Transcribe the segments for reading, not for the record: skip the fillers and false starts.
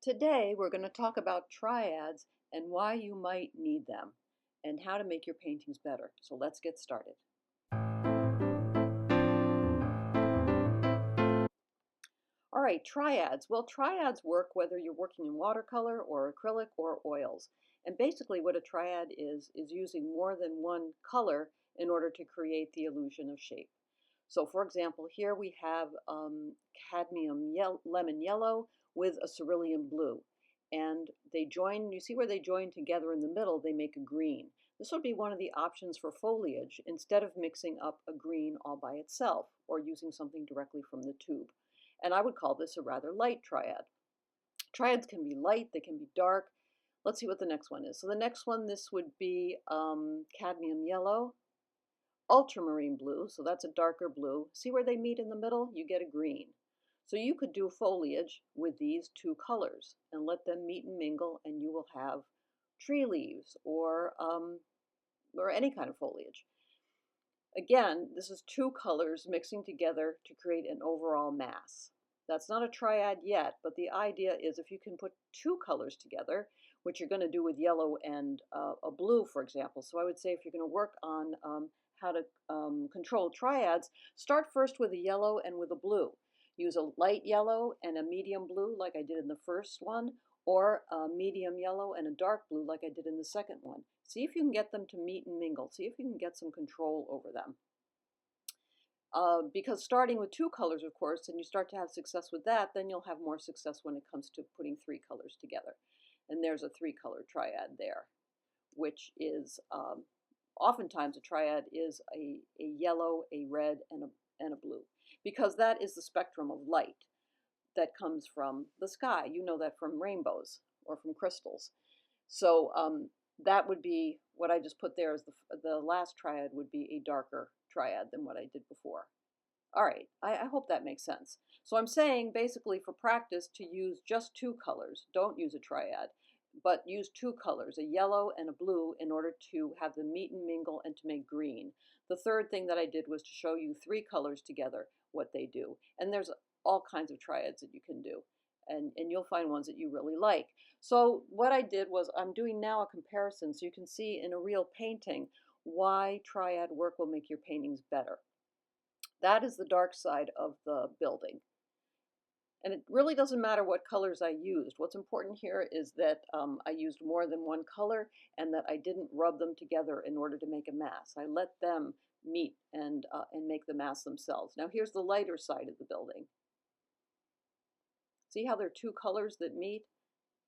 Today, we're going to talk about triads and why you might need them and how to make your paintings better. So let's get started. All right, triads. Well, triads work whether you're working in watercolor or acrylic or oils. And basically what a triad is using more than one color in order to create the illusion of shape. So for example, here we have lemon yellow with a cerulean blue. And they join, you see where they join together in the middle, they make a green. This would be one of the options for foliage instead of mixing up a green all by itself or using something directly from the tube. And I would call this a rather light triad. Triads can be light, they can be dark. Let's see what the next one is. So the next one, this would be cadmium yellow, ultramarine blue, so that's a darker blue. See where they meet in the middle? You get a green. So you could do foliage with these two colors and let them meet and mingle, and you will have tree leaves or any kind of foliage. Again, this is two colors mixing together to create an overall mass. That's not a triad yet, but the idea is if you can put two colors together, which you're going to do with yellow and a blue, for example. So I would say if you're going to work on how to control triads, start first with a yellow and with a blue. Use a light yellow and a medium blue like I did in the first one, or a medium yellow and a dark blue like I did in the second one. See if you can get them to meet and mingle. See if you can get some control over them. Because starting with two colors, of course, and you start to have success with that, then you'll have more success when it comes to putting three colors together. And there's a three-color triad there, which is oftentimes a triad is a yellow, a red, and a blue, because that is the spectrum of light that comes from the sky. You know that from rainbows or from crystals. So that would be what I just put there as the last triad would be a darker triad than what I did before. All right, I hope that makes sense. So I'm saying basically for practice to use just two colors. Don't use a triad, but use two colors, a yellow and a blue, in order to have them meet and mingle and to make green. The third thing that I did was to show you three colors together, what they do. And there's all kinds of triads that you can do. And you'll find ones that you really like. So what I did was I'm doing now a comparison so you can see in a real painting why triad work will make your paintings better. That is the dark side of the building. And it really doesn't matter what colors I used. What's important here is that I used more than one color and that I didn't rub them together in order to make a mass. I let them meet and make the mass themselves. Now here's the lighter side of the building. See how there are two colors that meet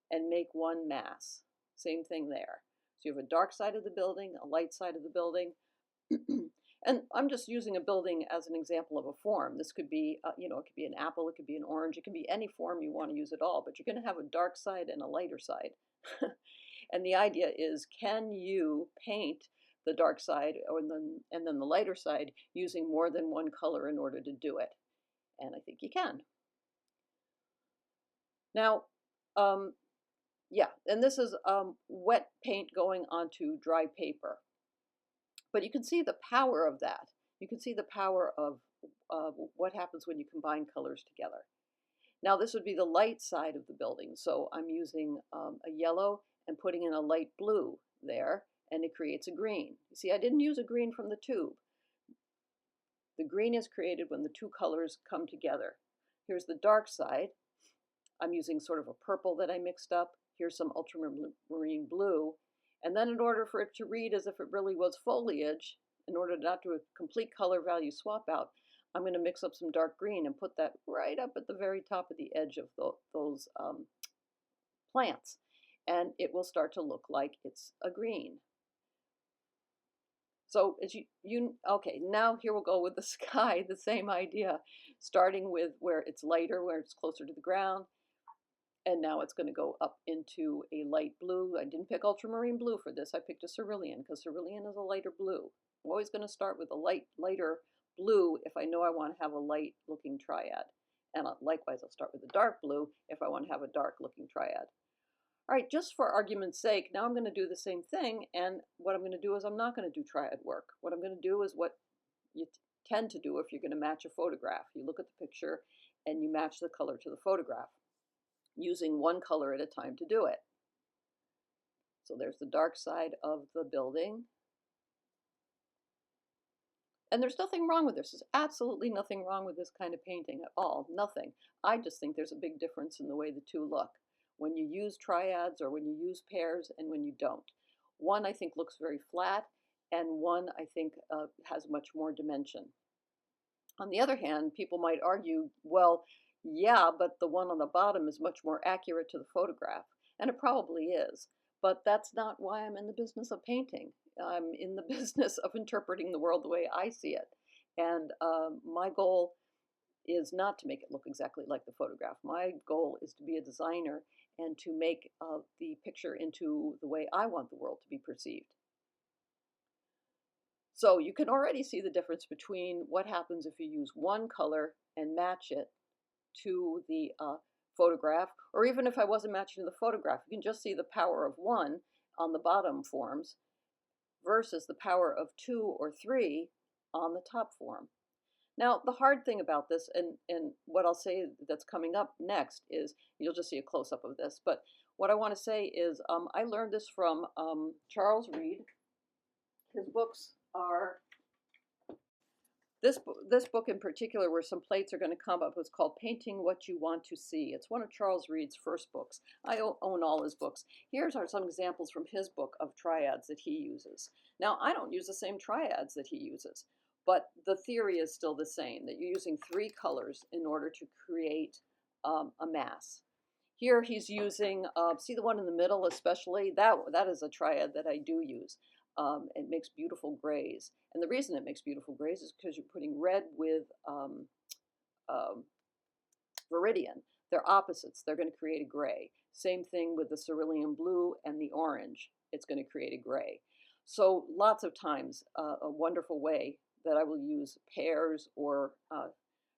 and make one mass? Same thing there. So you have a dark side of the building, a light side of the building. And I'm just using a building as an example of a form. This could be, it could be an apple, it could be an orange, it can be any form you want to use at all, but you're going to have a dark side and a lighter side. And the idea is, can you paint the dark side and then the lighter side using more than one color in order to do it? And I think you can. Now, yeah, and this is wet paint going onto dry paper. But you can see the power of that. You can see the power of what happens when you combine colors together. Now this would be the light side of the building. So I'm using a yellow and putting in a light blue there, and it creates a green. You see, I didn't use a green from the tube. The green is created when the two colors come together. Here's the dark side. I'm using sort of a purple that I mixed up. Here's some ultramarine blue. And then in order for it to read as if it really was foliage, in order not to do a complete color value swap out, I'm going to mix up some dark green and put that right up at the very top of the edge of those plants. And it will start to look like it's a green. So as okay, now here we'll go with the sky, the same idea, starting with where it's lighter, where it's closer to the ground. And now it's going to go up into a light blue. I didn't pick ultramarine blue for this. I picked a cerulean because cerulean is a lighter blue. I'm always going to start with a lighter blue if I know I want to have a light looking triad. And likewise, I'll start with a dark blue if I want to have a dark looking triad. All right, just for argument's sake, now I'm going to do the same thing. And what I'm going to do is I'm not going to do triad work. What I'm going to do is what you tend to do if you're going to match a photograph. You look at the picture and you match the color to the photograph. using one color at a time to do it. So there's the dark side of the building. And there's nothing wrong with this. There's absolutely nothing wrong with this kind of painting at all. Nothing. I just think there's a big difference in the way the two look when you use triads or when you use pairs and when you don't. One I think looks very flat, and one I think has much more dimension. On the other hand, people might argue, well, yeah, but the one on the bottom is much more accurate to the photograph, and it probably is. But that's not why I'm in the business of painting. I'm in the business of interpreting the world the way I see it. And my goal is not to make it look exactly like the photograph. My goal is to be a designer and to make the picture into the way I want the world to be perceived. So you can already see the difference between what happens if you use one color and match it to the photograph, or even if I wasn't matching the photograph, you can just see the power of one on the bottom forms versus the power of two or three on the top form. Now, the hard thing about this, and what I'll say that's coming up next is, you'll just see a close-up of this, but what I want to say is I learned this from Charles Reed. His books are, this book in particular, where some plates are going to come up, is called Painting What You Want to See. It's one of Charles Reed's first books. I own all his books. Here's some examples from his book of triads that he uses. Now, I don't use the same triads that he uses, but the theory is still the same, that you're using three colors in order to create a mass. Here he's using, see the one in the middle especially? That is a triad that I do use. It makes beautiful grays. And the reason it makes beautiful grays is because you're putting red with viridian. They're opposites. They're going to create a gray. Same thing with the cerulean blue and the orange. It's going to create a gray. So lots of times, a wonderful way that I will use pairs or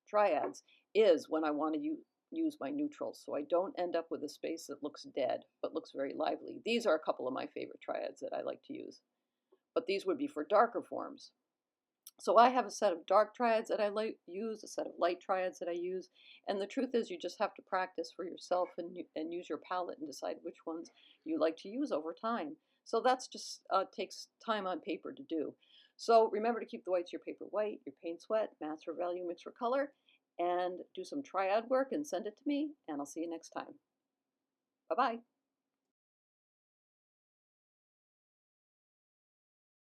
triads is when I want to use my neutrals, so I don't end up with a space that looks dead but looks very lively. These are a couple of my favorite triads that I like to use, but these would be for darker forms. So I have a set of dark triads that I use, a set of light triads that I use, and the truth is you just have to practice for yourself and use your palette and decide which ones you like to use over time. So that's just takes time on paper to do. So remember to keep the whites of your paper white, your paints wet, mass for value, mix for color, and do some triad work and send it to me, and I'll see you next time. Bye-bye.